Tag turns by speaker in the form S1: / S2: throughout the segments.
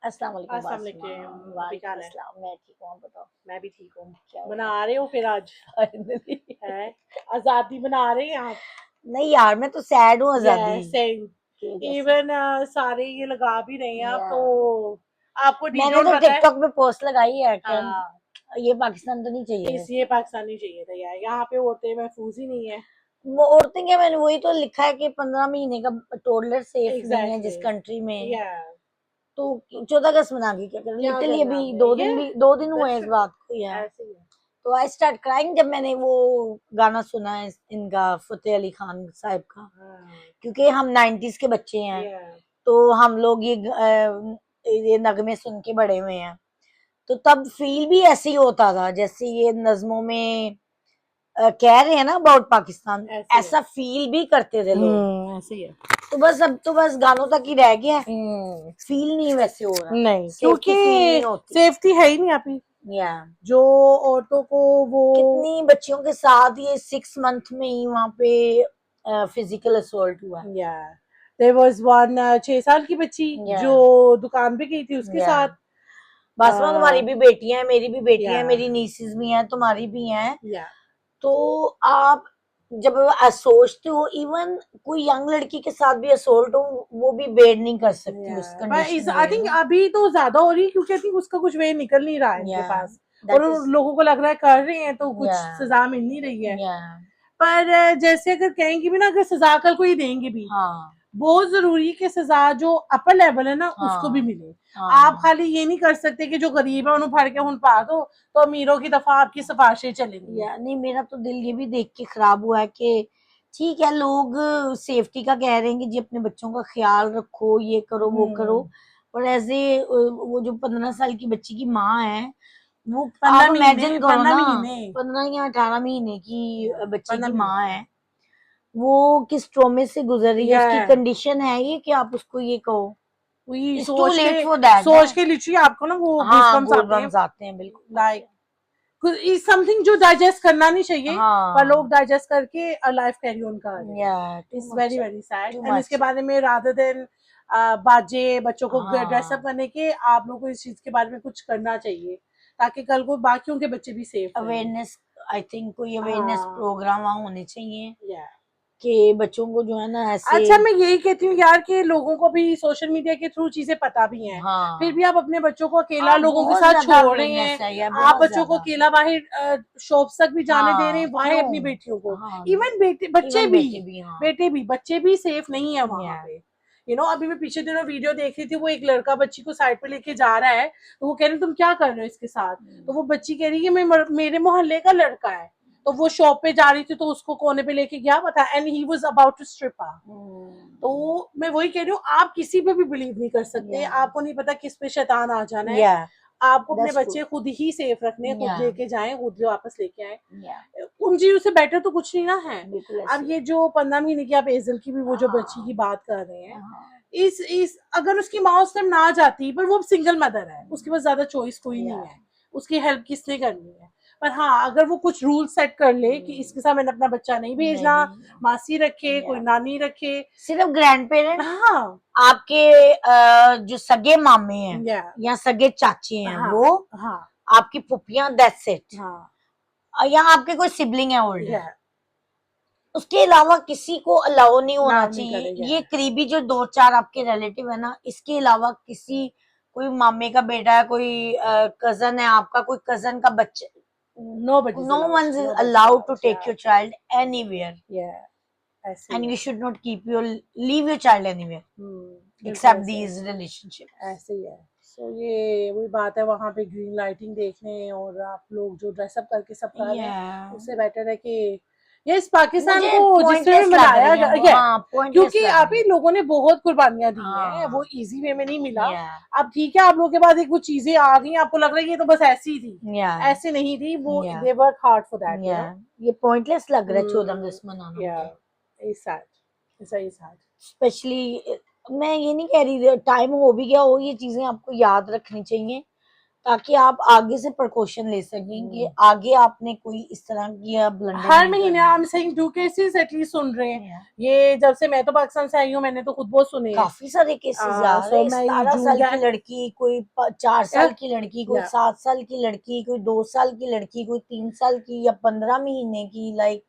S1: अस्सलाम वालेकुम
S2: अस्सलाम
S1: बासमा।
S2: वालेकुम। अभी क्या
S1: वालेकुम
S2: हाल है?
S1: अस्सलाम, मैं ठीक हूँ, आप बताओ
S2: मैं भी ठीक हूँ।
S1: क्या हो रहा
S2: बना रहे हो फिर आज?
S1: है? फाइनली।
S2: है आजादी बना रहे हैं आप?
S1: नहीं यार, मैं तो सैड हूँ आजादी
S2: यस सेम।
S1: की वजह से।
S2: इवन सारे ये लगा भी रहे हैं आप
S1: या
S2: तो। आपको
S1: मैंने
S2: डिटेल
S1: तो
S2: पता है?
S1: टिकटॉक पे पोस्ट लगाई है कि
S2: हाँ।
S1: ये पाकिस्तान तो नहीं चाहिए
S2: इस ये
S1: वैसे।
S2: पाकिस्तानी चाहिए था यार, यहाँ पे औरतें महफूज ही नहीं है।
S1: वो औरतें क्या, मैंने वही तो लिखा है कि 15 महीने का टोडलर सेफ नहीं है जिस कंट्री
S2: एग्जैक्टली
S1: में।
S2: या।
S1: तो 14 अगस्त मना के क्या करें,
S2: क्या
S1: लिटरली
S2: करना
S1: अभी
S2: आपने ये?
S1: 2 दिन हुए हैं
S2: दैट्स
S1: इस बात को यार।
S2: ऐसे ही है।
S1: तो आई स्टार्ट क्राइंग जब मैंने वो गाना सुना है इनका, फतेह अली खान साहब का।
S2: हाँ।
S1: क्योंकि हम 90s के बच्चे हैं,
S2: या।
S1: तो हम लोग ये नगमे सुन के बड़े हुए हैं। तो तब फील भी ऐसे ही होता था जैसे ये नज्मों में कह रहे हैं ना अबाउट पाकिस्तान,
S2: ऐसे ही है।
S1: ऐसा फील भी करते थे लोग।
S2: ऐसे ही है।
S1: तो बस अब तो बस गानों तक ही रह गया है, फील नहीं वैसे हो रहा,
S2: नहीं,
S1: सेफ्टी फील
S2: क्योंकि
S1: नहीं होती।
S2: सेफ्टी है ही नहीं अभी।
S1: या
S2: जो औरतों को वो।
S1: कितनी बच्चियों के साथ ये 6 मंथ में ही वहां पे फिजिकल असोल्ट हुआ है।
S2: या देयर वाज वन 6 साल की बच्ची
S1: या
S2: जो दुकान पे गई थी उसके
S1: या
S2: साथ।
S1: बासमा, तुम्हारी भी बेटियां हैं, मेरी भी बेटियां
S2: या
S1: हैं, मेरी नीसेस भी हैं, तुम्हारी भी हैं।
S2: या
S1: तो आप जब सोचते हो इवन कोई यंग लड़की के साथ भी असोल्ट हो, वो भी बेर नहीं कर सकती उस
S2: या बट इस
S1: कंडीशन
S2: आई
S1: में
S2: थिंक
S1: ना।
S2: अभी तो ज्यादा हो रही है क्योंकि आई थिंक उसका कुछ वे निकल नहीं रहा है इनके
S1: या
S2: पास। और
S1: दैट
S2: उन
S1: इज।
S2: लोगों को लग रहा है कर रहे हैं तो कुछ
S1: या
S2: सजा मिल नहीं रही है।
S1: या
S2: पर जैसे अगर कहेंगे भी ना, अगर सजा कल को ही देंगे भी,
S1: हाँ
S2: बहुत जरूरी है कि सजा जो अपर लेवल है ना उसको भी
S1: हाँ
S2: मिले। आप
S1: हाँ।
S2: खाली ये नहीं कर सकते कि जो गरीब है उन्हें फड़ के उन पा दो तो अमीरों की दफा आपकी सिफारिशें चलेंगी।
S1: या नहीं, मेरा तो दिल ये भी देख के खराब हुआ है कि ठीक है, लोग सेफ्टी का कह रहे हैं कि जी अपने बच्चों का ख्याल रखो, ये करो वो करो।
S2: हम्म।
S1: पर ऐसे वो जो 15 साल की बच्ची की माँ है, वो
S2: पंद्रह
S1: आप
S2: महीने
S1: इमेजिन करो
S2: 15 महीने।
S1: ना, 15 या 18 महीने की बच्ची की
S2: 15 महीने।
S1: माँ है। वो किस ट्रोमे से गुजर रही है,
S2: या
S1: उसकी कंडीशन है ये कि आप उसको ये कहो।
S2: वही
S1: it's too late for that ना।
S2: सोच के लिटरली आपको ना वो
S1: हाँ,
S2: गूज़बम्प्स
S1: गोल
S2: आते हैं।
S1: बम्स आते हैं, बिल्कुल आते
S2: लाइक
S1: हैं।
S2: इज समथिंग जो डाइजेस्ट करना नहीं चाहिए, पर लोग
S1: हाँ
S2: डाइजेस्ट करके लाइफ कैरी ऑन कर रहे हैं।
S1: या too
S2: it's very
S1: much,
S2: very sad.
S1: To
S2: and इसके
S1: मच।
S2: बारे में रादर देन बाजे बच्चों को ड्रेसअप
S1: हाँ,
S2: करने के, आप लोगों को इस चीज के बारे में कुछ करना चाहिए ताकि कल को बाकियों के बच्चे भी सेफ रहें।
S1: अवेयरनेस, आई थिंक कोई अवेयरनेस
S2: हाँ।
S1: प्रोग्राम वहाँ होने चाहिए
S2: या
S1: कि बच्चों को जो है ना ऐसे।
S2: अच्छा, मैं यही कहती हूँ यार कि लोगों को भी सोशल मीडिया के थ्रू चीजें पता भी हैं, फिर
S1: हाँ
S2: भी आप अपने बच्चों को अकेला
S1: हाँ,
S2: लोगों के
S1: बहुत
S2: साथ
S1: ज्यादा
S2: छोड़ रहे हैं।
S1: अवेयरनेस है यार,
S2: आप
S1: बहुत
S2: बच्चों को
S1: ज्यादा।
S2: अकेला बाहर शॉप्स तक भी जाने दे रहे हैं,
S1: हाँ,
S2: वाहे
S1: क्यों।
S2: अपनी बेटियों को।
S1: हाँ,
S2: इवन बेटे बच्चे
S1: इवन
S2: भी,
S1: बेटे भी, हाँ।
S2: बच्चे भी सेफ नहीं है वहां
S1: या
S2: पे। अभी मैं पीछे दिनों वीडियो देख रही थी, वो एक लड़का बच्ची को साइड पे लेके जा रहा है, तो वो कह रहे तुम क्या कर रहे हो इसके साथ। तो वो बच्ची कह रही है मेरे मोहल्ले का लड़का है। तो वो शॉप पे जा रही थी तो उसको कोने पे लेके गया पता, and he was about to strip her. तो मैं वही कह रही हूँ, आप किसी पे भी बिलीव नहीं कर सकते,
S1: या
S2: आपको नहीं पता किस पे शैतान आ जाना है।
S1: या
S2: आपको अपने
S1: दैट्स ट्रू।
S2: बच्चे खुद ही सेफ रखने, खुद
S1: या
S2: लेके जाएं, खुद वापस लेके आए।
S1: या
S2: उन चीजों से बेटर तो कुछ नहीं ना है।
S1: बिल्कुल
S2: अब
S1: ऐसे।
S2: ये जो 15 महीने की आप एजल की भी वो जो बच्ची
S1: हाँ
S2: की बात कर रहे हैं,
S1: हाँ
S2: इस अगर उसकी माँ उस टाइम ना जाती, पर वो सिंगल मदर है, उसके पास ज्यादा चॉइस कोई
S1: या
S2: नहीं है, उसकी हेल्प किसने करनी है। पर हाँ, अगर वो कुछ रूल सेट कर ले कि इसके साथ मैंने अपना बच्चा नहीं
S1: नहीं
S2: भेजना,
S1: भेजना।
S2: मासी रखे, कोई
S1: या
S2: नानी रखे।
S1: सिर्फ ग्रैंड पेरेंट्स,
S2: हाँ।
S1: आपके जो सगे मामे हैं
S2: या।
S1: या सगे चाचे हैं
S2: हाँ।
S1: वो,
S2: हाँ।
S1: आपकी पुप्पियां, दैट्स इट।
S2: हाँ।
S1: या आपके कोई सिबलिंग है ओल्डर,
S2: या
S1: उसके अलावा किसी को अलाउ नहीं होना
S2: नाउ नहीं
S1: चाहिए।
S2: करेगा।
S1: ये करीबी जो 2-4 आपके रिलेटिव है ना, इसके अलावा किसी, कोई मामे का बेटा है, कोई कजन है आपका, कोई कजन का बच्चा,
S2: Nobody is
S1: no
S2: allowed.
S1: One is
S2: Nobody is
S1: allowed to
S2: allowed.
S1: Take
S2: Yeah.
S1: Your child anywhere,
S2: Yeah. ऐसे ही
S1: एंड
S2: है।
S1: You should not keep your leave your child anywhere
S2: बिल्कुल
S1: एक्सेप्ट
S2: ऐसे है।
S1: These relationship.
S2: ऐसे ही है। सो ये वही बात है, वहां पे ग्रीन लाइटिंग देखने और आप लोग जो ड्रेसअप करके सब कर रहे हैं, उससे बेटर है कि ये इस पाकिस्तान
S1: मुझे
S2: को जिसमें भी
S1: पॉइंटलेस लग
S2: बनाया
S1: रही है वो,
S2: गया,
S1: हाँ पॉइंटलेस
S2: क्योंकि
S1: लग
S2: आप
S1: रही
S2: ही
S1: है।
S2: लोगों ने बहुत कुर्बानियां दी हैं, वो
S1: हाँ
S2: इजी वे में नहीं मिला।
S1: या
S2: अब ठीक है, आप लोगों के पास एक वो चीजें आ गई, आपको लग रहा है ये तो बस ऐसी ही थी,
S1: या
S2: ऐसी नहीं थी वो,
S1: या
S2: they work hard for that
S1: या ये पॉइंटलेस लग रहा है 14 अगस्त मनाना
S2: या
S1: मुझे।
S2: इस सैड, ऐसा ही सैड।
S1: स्पेशली मैं ये नहीं कह रही टाइम हो भी गया हो, ये चीजें आपको याद रखनी चाहिए। ताकि आप आगे से प्रिकॉशन ले सकें कि आगे आपने कोई इस तरह की ब्लंडर
S2: हर
S1: नहीं
S2: महीने
S1: करना।
S2: हम सेइंग 2 केसेस एटलीस्ट सुन रहे हैं।
S1: Yeah.
S2: ये जब से मैं तो पाकिस्तान से आई हूँ मैंने तो खुद बहुत सुने हैं।
S1: काफी सारे केसेस आ रहे
S2: सो
S1: हैं।
S2: मैं
S1: 17 साल की
S2: जूलियन
S1: लड़की, कोई 4 साल की लड़की, कोई
S2: या
S1: 7 साल की लड़की, कोई 2 साल की लड़की, कोई 3 साल की या 15 महीने की। Like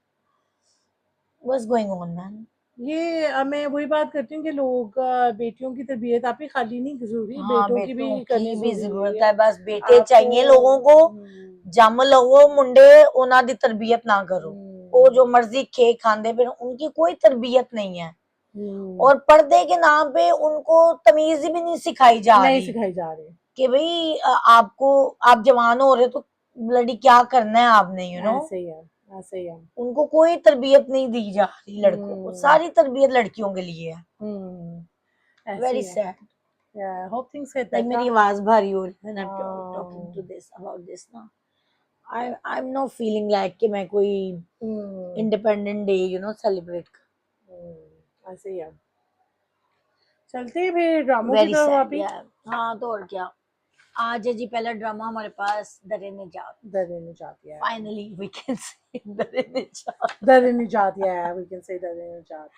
S1: what's going on man.
S2: ये मैं वही बात करती हूँ कि लोग बेटियों की तरबियत आप ही खाली नहीं जरूरी,
S1: हाँ,
S2: बेटों की
S1: बेटों
S2: भी
S1: की
S2: करनी
S1: भी
S2: जरूरी
S1: जरूरत
S2: है
S1: है। बस बेटे चाहिए लोगों को।
S2: हम्म,
S1: जम लवो मुंडे उन्हां दी तरबियत ना करो। वो
S2: हम्म,
S1: जो मर्जी खे खांदे फिर उनकी कोई तरबियत नहीं है।
S2: हम्म,
S1: और पर्दे के नाम पे उनको तमीज भी नहीं सिखाई जा
S2: नहीं
S1: रही
S2: सिखाई जा रही।
S1: कि भाई आपको, आप जवान हो रहे तो ब्लडी क्या करना है आपने,
S2: ऐसे ही है, ऐसे ही है।
S1: उनको कोई तरबियत नहीं दी जा रही लड़कों को।
S2: हम्म,
S1: सारी तरबियत लड़कियों के लिए है।
S2: ऐसे
S1: वेरी
S2: ही है।
S1: Sad.
S2: Yeah, hope things get
S1: like
S2: better.
S1: मेरी आवाज भारी हो रही है when I am talking
S2: Um,
S1: to this about this ना। I am not feeling like कि मैं कोई
S2: hmm,
S1: इंडिपेंडेंट डे सेलिब्रेट कर।
S2: ऐसे ही है। चलते हैं फिर ड्रामों की
S1: वेरी
S2: तरफ
S1: सैड
S2: वापी।
S1: यार। हाँ तो और क्या। आज है जी पहला ड्रामा हमारे पास, दरे निजात।
S2: दर निजात है।
S1: फाइनली वी कैन से दरे निजात।
S2: दर निजात है, we can say दर निजात।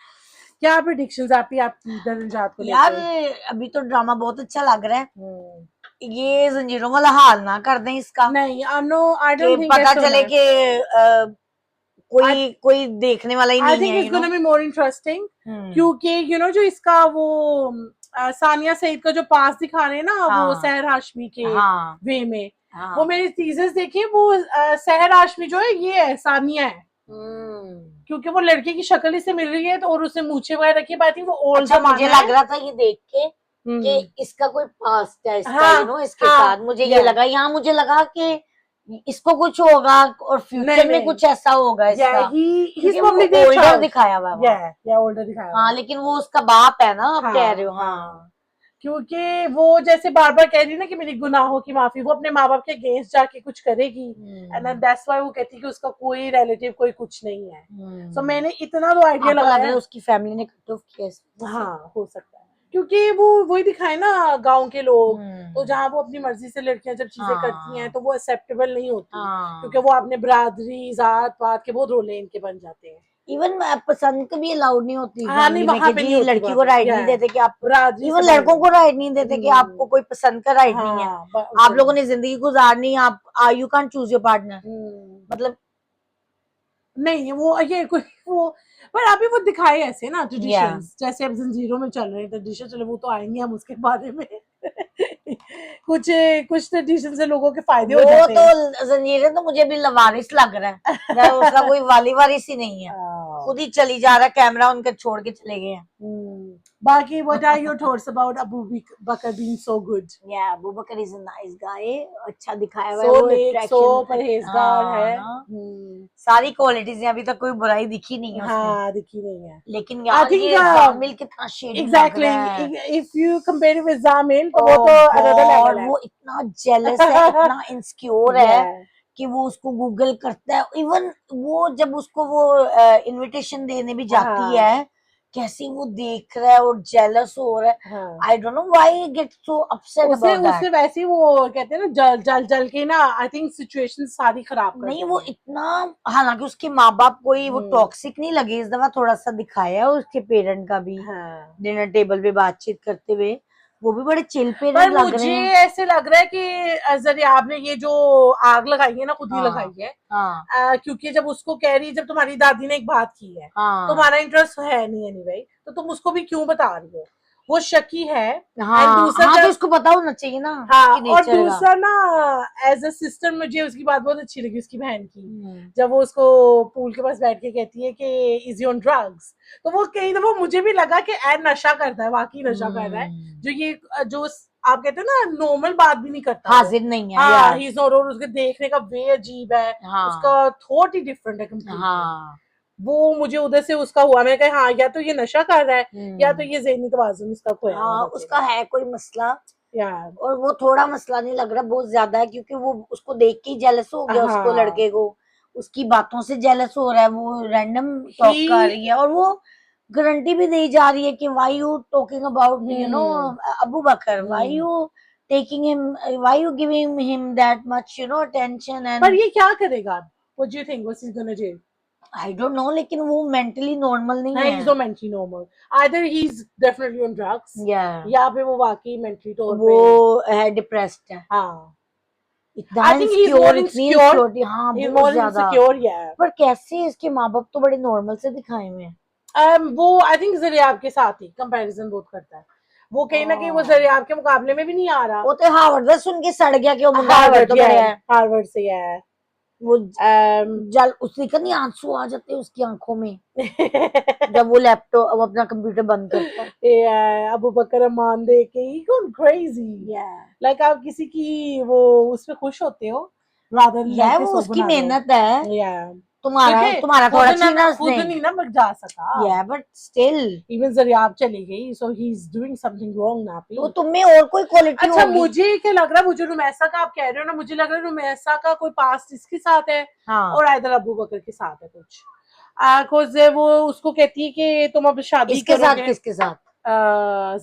S2: क्या प्रिडिक्शंस आपकी दर निजात को
S1: यार
S2: लेके?
S1: अभी तो ड्रामा बहुत अच्छा लग रहा है।
S2: हम्म,
S1: ये जंजीरों वाला हाल ना कर दें इसका,
S2: नहीं, नो आई
S1: कि
S2: डोंट थिंक
S1: पता
S2: इट्स
S1: चले
S2: होना।
S1: कि
S2: आई
S1: कोई कोई देखने वाला ही
S2: आई
S1: नहीं
S2: थिंक
S1: है
S2: it's gonna be more interesting,
S1: hmm.
S2: क्योंकि जो इसका वो सानिया सईद का जो पास दिखा रहे हैं ना वो
S1: हाँ
S2: सहर हाशमी के
S1: हाँ
S2: वे में, वो
S1: हाँ।
S2: मैंने टीजर्स देखे, वो सहर हाशमी जो है ये है सानिया है,
S1: हम्म।
S2: क्योंकि वो लड़के की शक्ल ही से मिल रही है तो, और उसने मूछे वगैरह रखी, बात वो ओल्ड
S1: अच्छा मुझे
S2: जमाना
S1: लग
S2: है।
S1: रहा था ये देख के कि
S2: हम्म,
S1: इसका कोई पास्ट है, इसका
S2: हाँ
S1: इसके
S2: हाँ
S1: साथ मुझे ये
S2: या
S1: लगा। यहाँ मुझे लगा कि इसको कुछ होगा और
S2: नहीं
S1: फ्यूचर में
S2: नहीं
S1: कुछ ऐसा होगा
S2: या
S1: इसका,
S2: ही इज
S1: क्योंकि
S2: फ्रॉम
S1: वो
S2: देयर
S1: ओल्डर
S2: चार्ज,
S1: दिखाया हुआ है वहाँ।
S2: या ओल्डर दिखाया हुआ
S1: हाँ
S2: है।
S1: लेकिन वो उसका बाप है ना, आप कह रहे हो। हाँ
S2: हाँ, क्योंकि वो जैसे बार बार कह रही है ना कि मेरी गुनाहों की माफी, वो अपने माँ बाप के अगेंस्ट जाके कुछ करेगी, एंड दैट्स व्हाई वो कहती है कि उसका कोई रिलेटिव कोई कुछ नहीं है। सो मैंने इतना तो आइडिया
S1: आपको लग
S2: लगाया
S1: रहा है
S2: है।
S1: उसकी फैमिली ने कट ऑफ किया इसको?
S2: हाँ हो सकता है, क्योंकि वो वही दिखाए ना गांव के लोग, तो
S1: हम्म।
S2: जहाँ वो अपनी मर्जी से लड़कियां जब चीजें करती हैं
S1: हाँ
S2: तो वो एक्सेप्टेबल नहीं होती, क्योंकि
S1: हाँ।
S2: वो अपने बरादरी जात पात के बहुत रोले इनके बन जाते हैं।
S1: इवन पसंद भी अलाउड नहीं होती
S2: हाँ नहीं
S1: फैमिली में
S2: वहां
S1: कि
S2: पे नहीं
S1: जी
S2: होती
S1: लड़की
S2: वहां
S1: को
S2: पे,
S1: राइट
S2: या
S1: नहीं देते कि आप,
S2: बरादरी से
S1: इवन
S2: बाहर
S1: लड़कों को राइट नहीं देते कि आपको कोई पसंद का राइट नहीं है।
S2: हाँ
S1: आप लोगों ने जिंदगी गुजारनी है, आप you can choose your partner. मतलब
S2: नहीं वो ये कोई वो, पर अभी वो दिखाए ऐसे ना
S1: या
S2: ट्रेडिशंस, जैसे अब जंजीरों में चल रहे हैं ट्रेडिशन, चलो वो तो आएंगे हम उसके बारे में कुछ कुछ ट्रेडिशन से लोगों के फायदे हो
S1: वो
S2: जाते हैं।
S1: तो जंजीरें तो मुझे भी लवारिस लग रहा है, मैं उसका कोई वाली वारिस ही नहीं है। खुद ही चली जा रहा है, कैमरा उनके छोड़ के चले गए हैं।
S2: बाकी what are your thoughts about Abu Bakar being so good?
S1: या Abu Bakar is a nice guy. अच्छा दिखाया हुआ है,
S2: सो
S1: वो
S2: नेक सो
S1: अट्रैक्शन।
S2: परहेजगार
S1: हाँ
S2: है।
S1: ना, सारी क्वालिटीज हैं, अभी तक कोई बुराई दिखी नहीं है उसमें।
S2: हाँ दिखी नहीं है।
S1: लेकिन
S2: आई
S1: यार
S2: थिंक
S1: ये जामिल कितना शेडी लग
S2: एग्जैक्टली,
S1: रहा है।
S2: If you compare with Jamil तो वो
S1: ओ
S2: तो अनदर लेवल
S1: गॉड,
S2: है।
S1: वो इतना जेलस है, इतना इनसिक्योर है
S2: yeah.
S1: कि वो उसको गूगल करता है। इवन वो जब उसको वो इनविटेशन देने भी जाती
S2: हाँ
S1: है, कैसी वो देख रहा है और जेलस हो रहा है।
S2: हाँ,
S1: I don't know why he gets so upset
S2: उसने
S1: अबाउट दैट।
S2: उसने वैसे ही वो कहते हैं ना जल जल जल के ना, आई थिंक सिचुएशन सारी खराब कर
S1: नहीं
S2: दी
S1: वो
S2: है।
S1: इतना, हालांकि उसके माँ बाप कोई वो टॉक्सिक नहीं लगे इस दफा, थोड़ा सा दिखाया है उसके पेरेंट का भी
S2: हाँ,
S1: डिनर टेबल पे बातचीत करते हुए। वो भी बड़े चिल
S2: पर
S1: पेरेंट लग रहे
S2: मुझे
S1: हैं।
S2: ऐसे लग रहा है कि जरियाब ने ये जो आग लगाई है ना खुद ही
S1: हाँ
S2: लगाई है।
S1: हाँ
S2: क्योंकि जब उसको कह रही, जब तुम्हारी दादी ने एक बात की है,
S1: हाँ
S2: तुम्हारा इंटरेस्ट है नहीं एनीवे, तो तुम उसको भी क्यों बता रही हो, वो शकी है। एंड
S1: हाँ
S2: दूसरा
S1: हाँ, तो
S2: जब,
S1: इसको पता होना चाहिए ना
S2: हाँ
S1: उसकी
S2: और
S1: नेचर का।
S2: दूसरा ना एज अ सिस्टर मुझे उसकी बात बहुत अच्छी लगी उसकी बहन की, जब वो उसको पूल के पास बैठ के कहती है कि इज ऑन ड्रग्स, तो वो कई दफा मुझे भी लगा कि ऐड नशा करता है, वाकई नशा कर रहा है, जो ये जो आप कहते हो ना नॉर्मल बात भी नहीं करता वो।
S1: हाजिर नहीं है
S2: हाँ
S1: यार।
S2: ही इज नॉट, और उसके देखने का वे अजीब है,
S1: हाँ
S2: उसका थॉट ही डिफरेंट है कंप्लीटली।
S1: हाँ
S2: वो मुझे उधर से उसका हुआ, मैं कहा हाँ या तो ये नशा कर रहा है या तो ये ज़हनी तवाज़ुन इसका खोया हुआ
S1: हाँ,
S2: बच्चे
S1: उसका
S2: का।
S1: है कोई मसला।
S2: यार
S1: और वो थोड़ा मसला नहीं लग रहा, बहुत ज्यादा है, क्योंकि वो उसको देख के जेलस हो गया, उसको
S2: हाँ
S1: लड़के को उसकी बातों से जेलस हो रहा है। वो रैंडम टॉक कर
S2: ही
S1: रही है और वो गारंटी भी दी जा रही है कि why you talking about Abu Bakar, why you taking him, why you giving him that much, you know, attention?
S2: पर
S1: And
S2: ये क्या करेगा? What do you think? What's he gonna do?
S1: I don't know, लेकिन वो mentally normal नहीं
S2: नहीं,
S1: है.
S2: he's not mentally normal. Either he's definitely on drugs,
S1: Yeah.
S2: या फिर वो वाकई mentally तौर पे
S1: वो है depressed है.
S2: हाँ.
S1: इतना
S2: I think he's more
S1: insecure, इतनी
S2: insecure.
S1: insecurity, हाँ
S2: He's
S1: बहुत
S2: more
S1: ज्यादा.
S2: insecure, yeah.
S1: पर कैसे इसके माँ बाप तो बड़े नॉर्मल से दिखाए हुए हैं.
S2: वो आई थिंक जरियाब के साथ ही कंपैरिजन बहुत करता है. वो कहीं ना कहीं वो जरियाब के मुकाबले में भी नहीं आ रहा.
S1: वो तो हार्वर्ड से सुन के सड़ गया कि वो मुंडा हार्वर्ड तो बढ़िया है.
S2: हार्वर्ड से है
S1: वो जल उसने कहीं आंसू आ जाते हैं उसकी आंखों में जब वो लैपटॉप अब अपना कंप्यूटर बंद करता है.
S2: अबू बकर अमान देख के ही गॉन क्रेजी. लाइक आप किसी की वो उसमें खुश होते हो rather than
S1: यार
S2: like
S1: वो
S2: this
S1: उसकी
S2: बना लो.
S1: मेहनत है.
S2: Yeah.
S1: तुम्हारा थोड़ा छीना
S2: खुद
S1: उसने.
S2: नहीं ना जा सका.
S1: Yeah, but still.
S2: Even Zariyab चली गई, so he's doing something wrong now.
S1: तो तुम में और कोई क्वालिटी
S2: अच्छा
S1: होगी.
S2: मुझे क्या लग रहा है, मुझे रुमैसा का आप कह रहे हो ना, मुझे लग रहा है रुमैसा का कोई पास्ट इसके साथ है.
S1: हाँ.
S2: और आयदर अबू बकर के साथ है कुछ. Cause वो उसको कहती है कि तुम अब शादी
S1: इसके साथ
S2: करोगे.
S1: किसके साथ?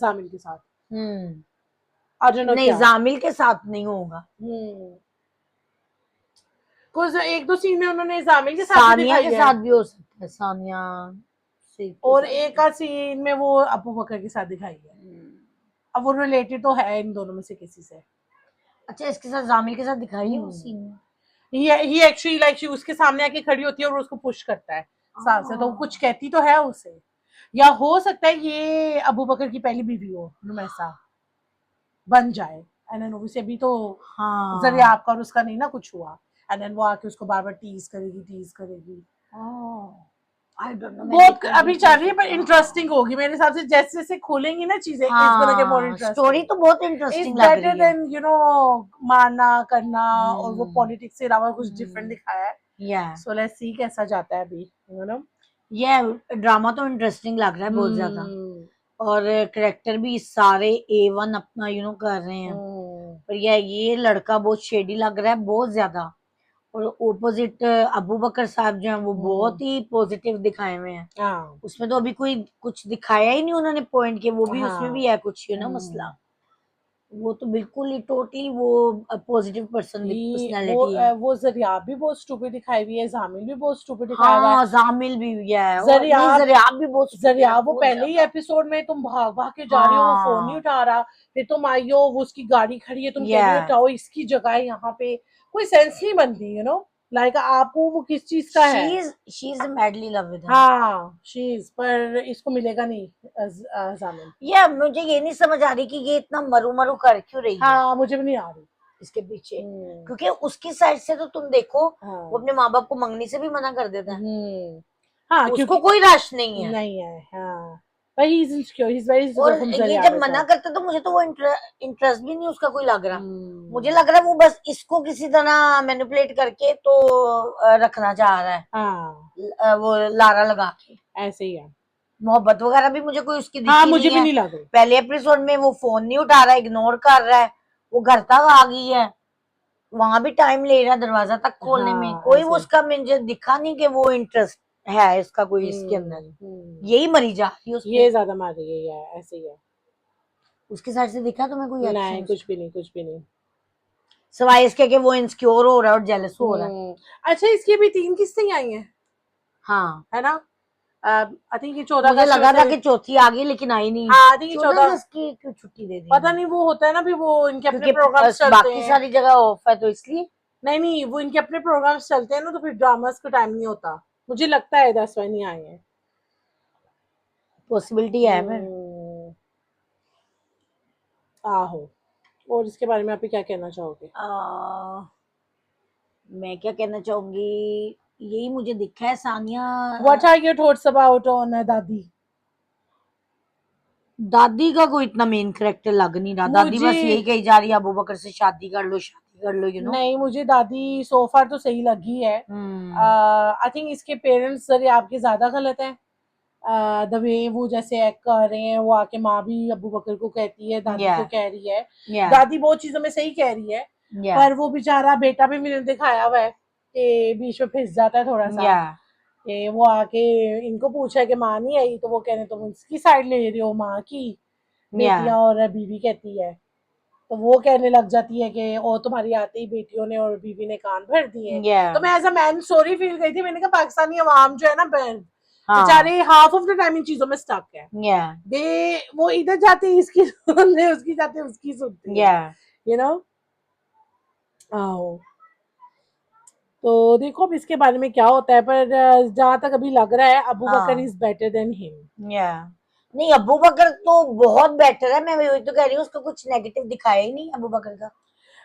S2: जामिल के साथ.
S1: I don't know, नहीं
S2: क्या.
S1: जामिल के साथ नहीं होगा.
S2: कुछ एक दो सीन में उन्होंने जामिल के साथ
S1: सानिया
S2: दिखाई
S1: के
S2: है.
S1: साथ भी हो सकता है. सानिया से
S2: और एक आध सीन में वो अबू बकर के साथ दिखाई है. अब वो रिलेटेड तो है इन दोनों में से किसी से.
S1: अच्छा इसके साथ जामिल के साथ दिखाई है वो सीन में.
S2: ही एक्चुअली लाइक उसके सामने आके खड़ी होती है और उसको पुश करता है साथ से, तो वो कुछ कहती तो है उसे. या हो सकता है ये अबू बकर की पहली बीवी हो, रुमैसा बन जाए. एंड देन obviously अभी तो
S1: हाँ.
S2: जरिया आपका और उसका नहीं ना कुछ हुआ. एंड देन वो आके उसको बार बार टीज करेगी.
S1: I don't know,
S2: बहुत अभी चल रही है पर इंटरेस्टिंग होगी मेरे हिसाब से. जैसे जैसे खोलेंगी ना चीजें, it's gonna get more interesting.
S1: Story तो बहुत इंटरेस्टिंग
S2: It's
S1: लग
S2: better
S1: रही है.
S2: than you know मारना करना और वो पॉलिटिक्स से अलावा कुछ डिफरेंट दिखाया है.
S1: Yeah.
S2: So let's see कैसा जाता है अभी, you know.
S1: Yeah, ड्रामा तो इंटरेस्टिंग लग रहा है बहुत ज्यादा. और करेक्टर भी सारे A1 अपना यू नो कर रहे हैं. पर ये लड़का बहुत शेडी लग रहा है बहुत ज्यादा. और ओपोजिट अबू बकर साहब जो हैं वो बहुत ही पॉजिटिव दिखाए हुए हैं. उसमें तो अभी कोई कुछ दिखाया ही नहीं उन्होंने पॉइंट के. वो भी उसमें भी है कुछ यू नो मसला. वो तो बिल्कुल ही टोटली वो पॉजिटिव पर्सनालिटी है.
S2: वो जरियाब भी बहुत स्टूपिड दिखाई हुई है, जामिल भी बहुत स्टूपिड दिखाया हुआ है.
S1: हाँ जामिल भी है.
S2: जरियाब
S1: भी बहुत.
S2: जरियाब वो पहले ही एपिसोड में तुम भाग भाग के जा रही हो, वो फोन नहीं उठा रहा. फिर तुम आई हो, वो उसकी गाड़ी खड़ी है, तुम कह रही हो उठाओ, इसकी जगह है यहाँ पे. कोई सेंस नहीं बनती, यू नो. लाइक आपको वो किस चीज का है.
S1: She is madly love with him.
S2: हाँ शी इज. पर इसको मिलेगा नहीं जामिल.
S1: या मुझे ये नहीं समझ आ रही कि ये इतना मरू मरू कर क्यों रही है.
S2: हाँ मुझे भी नहीं आ रही
S1: इसके पीछे. क्योंकि उसकी साइड से तो तुम देखो वो अपने माँ बाप को मंगनी से भी मना कर देता है. हाँ उसको कोई रश नहीं है.
S2: हाँ but he's insecure, he's very insecure.
S1: और ये जब मना करते तो मुझे तो वो इंटरेस्ट भी नहीं उसका कोई लग रहा. मुझे लग रहा है वो बस इसको किसी तरह मैनिपुलेट करके तो रखना चाह रहा है. हाँ. वो लारा लगा के
S2: ऐसे ही है.
S1: मोहब्बत वगैरह भी मुझे कोई उसकी
S2: हाँ मुझे भी नहीं लग रही.
S1: पहले एपिसोड में वो फोन नहीं उठा रहा है, इग्नोर कर रहा है. वो घर तक आ गई है, वहां भी टाइम ले रहा है दरवाजा तक खोलने में. कोई वो उसका मुझे दिखा नहीं कि वो इंटरेस्ट है इसका कोई इसके अंदर. यही मरी जा रही है.
S2: ये ज्यादा मार रही है. ऐसे ही है.
S1: उसके साइड से दिखा तुम्हें कोई एक्शन?
S2: नहीं कुछ भी नहीं.
S1: सवाई इसके कि वो इनसिक्योर हो रहा है और जेलस हो रहा है.
S2: अच्छा इसकी भी 3 किस्तें आई हैं.
S1: हाँ
S2: है ना. आई थिंक ये 14
S1: मुझे लगा था कि चौथी आ गई लेकिन आई नहीं.
S2: हाँ 14
S1: की क्यों छुट्टी दे दी
S2: पता नहीं. वो होता है ना भी वो इनके अपने प्रोग्राम्स चलते
S1: बाकी हैं. सारी जगह ऑफ है तो इसलिए.
S2: नहीं वो इनके अपने प्रोग्राम्स चलते हैं ना, तो फिर ड्रामास का टाइम नहीं होता. मुझे लगता है 10 वाई नहीं आए हैं.
S1: पॉसिबिलिटी है फिर.
S2: आहो. और इसके बारे में आप क्या कहना चाहोगे?
S1: मैं क्या कहना चाहूंगी, यही मुझे दिखा है Sania.
S2: What are your thoughts about on
S1: दादी का कोई इतना मेन कैरेक्टर लग नहीं रहा. दादी बस यही कही जा रही है अबू बकर से शादी कर लो यू नो.
S2: नहीं मुझे दादी सो फार तो सही लगी है. आई थिंक इसके पेरेंट्स जरे आपके ज्यादा गलत हैं. द वे वो जैसे एक्ट कर रहे हैं, वो आके माँ भी अबू बकर को कहती है, दादी को कह रही है. दादी बहुत चीजों में सही कह रही है. पर वो बेचारा बेटा भी मैंने दिखाया हुआ है कि बीच में फिस जाता है थोड़ा सा. वो आके इनको पूछा कि माँ नहीं आई, तो वो कह रहे तुम इसकी साइड ले रहे हो माँ की. बेटियां और बीवी कहती है तो वो कहने लग जाती है कि ओ तुम्हारी आते ही बेटियों ने और बीवी ने कान भर दिए।
S1: Yeah.
S2: तो मैं as a man sorry feel गई थी, मैंने कहा पाकिस्तानी अवाम जो है ना
S1: हाँ।
S2: बेचारे half of the time in चीजों में स्टक है।
S1: Yeah.
S2: दे वो इधर जाते हैं इसकी सुनते हैं, उसकी जाते हैं उसकी सुनते हैं,
S1: Yeah.
S2: You know. तो देखो अब इसके बारे में क्या होता है, पर जहां तक अभी लग रहा है अबू
S1: हाँ।
S2: Bakar is better than him.
S1: Yeah. नहीं, अबू बकर तो बहुत बेटर है, मैं वही तो कह रही हूँ, उसका कुछ नेगेटिव दिखाया ही नहीं अबू बकर का।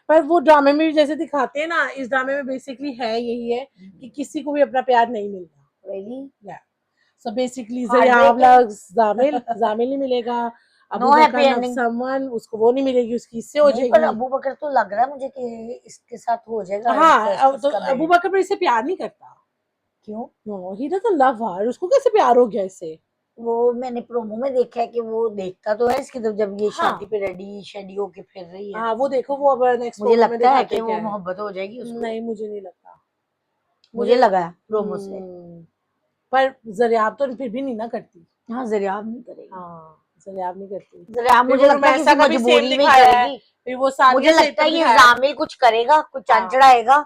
S2: पर वो ड्रामे में भी जैसे दिखाते हैं ना, इस ड्रामे में बेसिकली है यही है कि किसी को भी अपना प्यार नहीं मिलता।
S1: Really?
S2: So basically
S1: Heartbreaking.
S2: Jamil Jamil नहीं मिलेगा, अबू
S1: No happy
S2: बकर लव
S1: ending.
S2: समवन, उसको वो नहीं मिलेगी, उसकी इससे हो
S1: नहीं, पर
S2: जाएगी।
S1: अबू बकर तो लग रहा है मुझे कि इसके साथ हो जाएगा
S2: हाँ, तो
S1: इसका
S2: अबू
S1: marriage.
S2: बकर पर इससे प्यार नहीं करता।
S1: क्यों?
S2: No, he doesn't love her, उसको कैसे प्यार हो गया इससे?
S1: वो मैंने प्रोमो में देखा है कि वो देखता तो है इसकी तरफ जब ये
S2: हाँ।
S1: शादी पे रेडी शेडी होके फिर रही है।
S2: हाँ, वो देखो वो अब नेक्स्ट
S1: मुझे
S2: प्रोमो में
S1: लगता है
S2: दिखाते
S1: कि
S2: क्या
S1: वो
S2: है।
S1: मोहब्बत हो जाएगी उसको।
S2: नहीं, मुझे नहीं लगता।
S1: मुझे लगा है प्रोमो से।
S2: पर जरियाब तो फिर भी नहीं ना करती।
S1: हाँ, जरियाब नहीं करेगी।
S2: हाँ, जरियाब नहीं करती।
S1: जरियाब
S2: फिर
S1: मुझे
S2: वो
S1: लगता है
S2: रुमैसा
S1: किसी
S2: का भी सेम
S1: मजबूरी में ही
S2: दिखाया है,
S1: करेगी।
S2: फिर वो
S1: मुझे
S2: सानिया से
S1: लगता है ये
S2: दिखाया है।
S1: जामिल कुछ करेगा, कुछ
S2: हाँ।
S1: चांचड़ाएगा,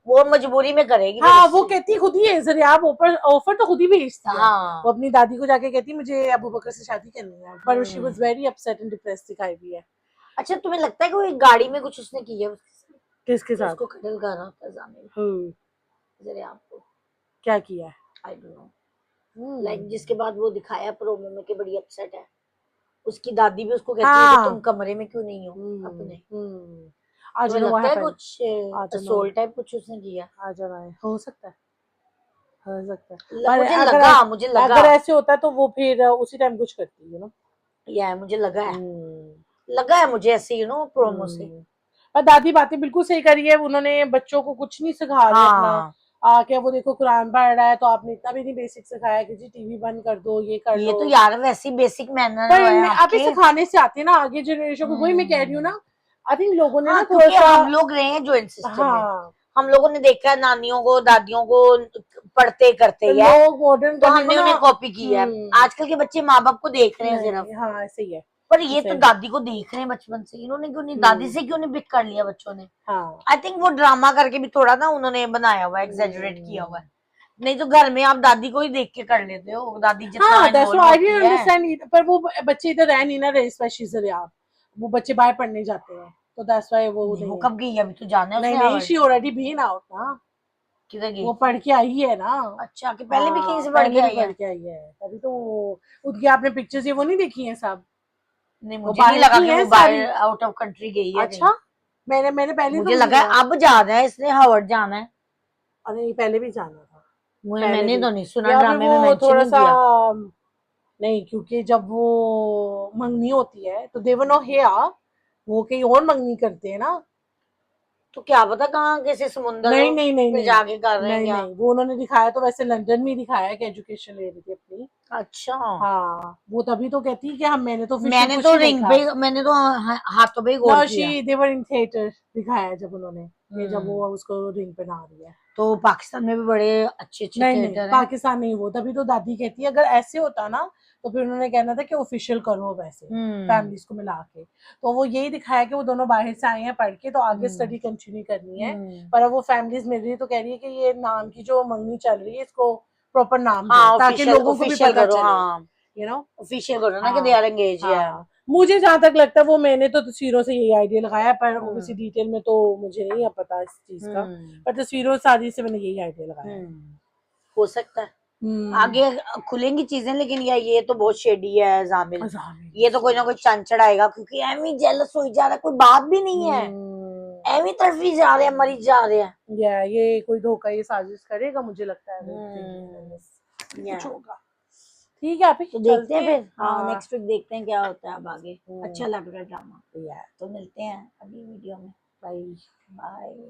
S1: वो मजबूरी में करेगी फिर
S2: हाँ, वो
S1: उससे।
S2: कहती खुद ही है, जरियाब ऑफर तो खुद ही भेजती है।
S1: हाँ।
S2: वो अपनी दादी को जाके कहती मुझे अबू बकर से शादी करनी है, पर she was very upset and depressed दिखाई भी है।
S1: अच्छा, तुम्हें लगता है कि वो एक गाड़ी में कुछ उसने किया उसके साथ?
S2: किसके
S1: तो
S2: साथ?
S1: उसको कत्ल कर रहा था जामिल जरियाब को।
S2: क्या किया है?
S1: आई डोंट नो, लाइक जिसके बाद वो दिखाया प्रोमो में कि बड़ी अपसेट है, उसकी दादी भी उसको कहती है कि
S2: हाँ।
S1: तुम कमरे में क्यों नहीं हो अपने।
S2: आज
S1: तुम्हें लगता है कुछ असोल टाइप कुछ उसने किया?
S2: आ जाना है, हो सकता है, हो सकता है।
S1: मुझे लगा
S2: अगर ऐसे होता तो वो फिर उसी टाइम कुछ करती, यू नो।
S1: या मुझे लगा है मुझे ऐसे प्रोमो से।
S2: पर दादी बातें बिल्कुल सही करी है, उन्होंने बच्चों को कुछ नहीं सिखा रहे अपना। क्या वो देखो कुरान पढ़ रहा है तो आपने इतना भी नहीं बेसिक सिखाया कि जी टीवी बंद कर दो, ये कर
S1: ये
S2: लो।
S1: तो यार वैसे ही बेसिक मैनर
S2: पर
S1: है
S2: इनमें आप
S1: आपके।
S2: सिखाने से आते हैं ना आगे जनरेशन को, वही मैं कह रही हूँ ना। आई थिंक लोगों ने ना थोड़ा
S1: क्योंकि
S2: सा,
S1: हम लोग रहे हैं जॉइंट सिस्टम में,
S2: हाँ,
S1: हम लोगों ने देखा है नानियों को दादियों को पढ़ते करते
S2: तो
S1: है,
S2: लोग मॉडर्न
S1: तो
S2: करने
S1: हमने
S2: को
S1: उन्हें
S2: ना,
S1: कॉपी की है। आजकल के बच्चे माँ बाप को देख रहे हैं सिर्फ,
S2: नहीं, हाँ ऐसे ही है।
S1: पर ये तो
S2: सही।
S1: दादी को देख रहे हैं बचपन से, इन्होंने क्यों नहीं दादी से क्यों नहीं पिक कर लिया बच्चों ने?
S2: हाँ।
S1: आई थिंक वो ड्रामा करके भी थोड़ा ना उन्होंने बनाया हुआ है, एग्जैजरेट किया हुआ है। नहीं तो घर में आप दादी को ही देख के कर लेते हो, दादी जितना
S2: हाँ,
S1: इन्वॉल्व
S2: आई
S1: होती
S2: डिडंट
S1: है।
S2: अंडरस्टैंड, पर वो बच्चे इधर रह नहीं ना रहे, स्पेशली आप, वो बच्चे बाहर पढ़ने जाते हैं, तो दैट्स व्हाई वो
S1: नहीं, वो
S2: नहीं
S1: कब गई? अभी तो जाना है
S2: नहीं
S1: उसने
S2: नहीं, शी ऑलरेडी बीन आउट ना,
S1: किधर गई?
S2: वो पढ़ के आई है ना।
S1: अच्छा, कि पहले भी कहीं से पढ़
S2: पहले
S1: के
S2: भी
S1: आई
S2: पढ़
S1: है?
S2: के आई है, तभी तो उनकी आपने पिक्चर्स ये वो नहीं देखी है सब,
S1: नहीं,
S2: वो
S1: मुझे नहीं
S2: बाहर
S1: लगा
S2: की
S1: कि
S2: है
S1: वो
S2: सारी।
S1: बाहर आउट ऑफ कंट्री गई है कहीं।
S2: अच्छा, मैंने पहले तो
S1: मुझे लगा है अब जाना है इसने, हावर्ड जाना है।
S2: अरे पहले भी जाना था,
S1: मैंने तो नहीं सुना,
S2: या फिर
S1: ड्रामे में
S2: वो
S1: मेंशन
S2: थोड़ा
S1: नहीं
S2: सा,
S1: किया।
S2: नहीं, क्योंकि जब वो मंगनी होती है तो देवर नो हेयर, वो कहीं और मंगनी करते हैं ना।
S1: तो क्या पता कहाँ किसी समुंदर
S2: नहीं नहीं नहीं
S1: में
S2: नहीं
S1: जाके कर रहे हैं
S2: नहीं
S1: क्या?
S2: नहीं, वो उन्होंने दिखाया तो वैसे लंदन में ही दिखाया है कि एजुकेशन ले रही थी अपनी।
S1: अच्छा,
S2: हाँ, वो तभी तो कहती है कि हम, मैंने तो official
S1: मैंने
S2: कुछ
S1: तो
S2: नहीं
S1: रिंग
S2: देखा।
S1: पे, मैंने तो हाथों पे ही गौर
S2: नो,
S1: किया।
S2: She they were in theatre दिखाया है जब उन्होंने, ये जब वो उसको रिंग पे नहा रही है।
S1: तो पाकिस्तान में भी बड़े अच्छे अच्छे
S2: नहीं
S1: थिएटर हैं।
S2: पाकिस्तान नहीं, वो तभी तो दादी कहती है अगर ऐसे होता ना तो फिर उन्होंने कहना था कि ऑफिशियल करो वैसे फैमिलीज को मिला के। तो वो यही दिखाया कि वो दोनों बाहर से आए हैं पढ़ के, तो आगे स्टडी कंटिन्यू करनी है, पर अब वो फैमिलीज मिल रही है तो कह रही है कि ये नाम की जो मंगनी चल रही है इसको प्रॉपर नाम दो, ताकि लोगों को भी पता चले, यू नो,
S1: ऑफिशियल करो ना कि दे आर एंगेज।
S2: मुझे जहां तक लगता है वो, मैंने तो तस्वीरों से यही आइडिया लगाया, पर ओबीसी डिटेल में तो मुझे नहीं पता इस चीज का, पर तस्वीरों सारी से मैंने यही आइडिया लगाया।
S1: हो सकता है आगे खुलेंगी चीजें, लेकिन ये तो बहुत शेडी है जामिल, ये तो कोई ना कोई चांचड़ आएगा, क्योंकि एमी जेलस हो जा रहा है, कोई बात भी नहीं है, एमी तड़फी जा रहे हैं, मरी जा रहे हैं।
S2: ये कोई धोखा, ये साजिश करेगा मुझे लगता है, कुछ होगा। ठीक है, अभी
S1: तो देखते हैं फिर, हाँ नेक्स्ट वीक देखते हैं क्या होता है अब आगे। अच्छा लग रहा है ड्रामा, तो मिलते हैं अगली वीडियो में। Bye bye.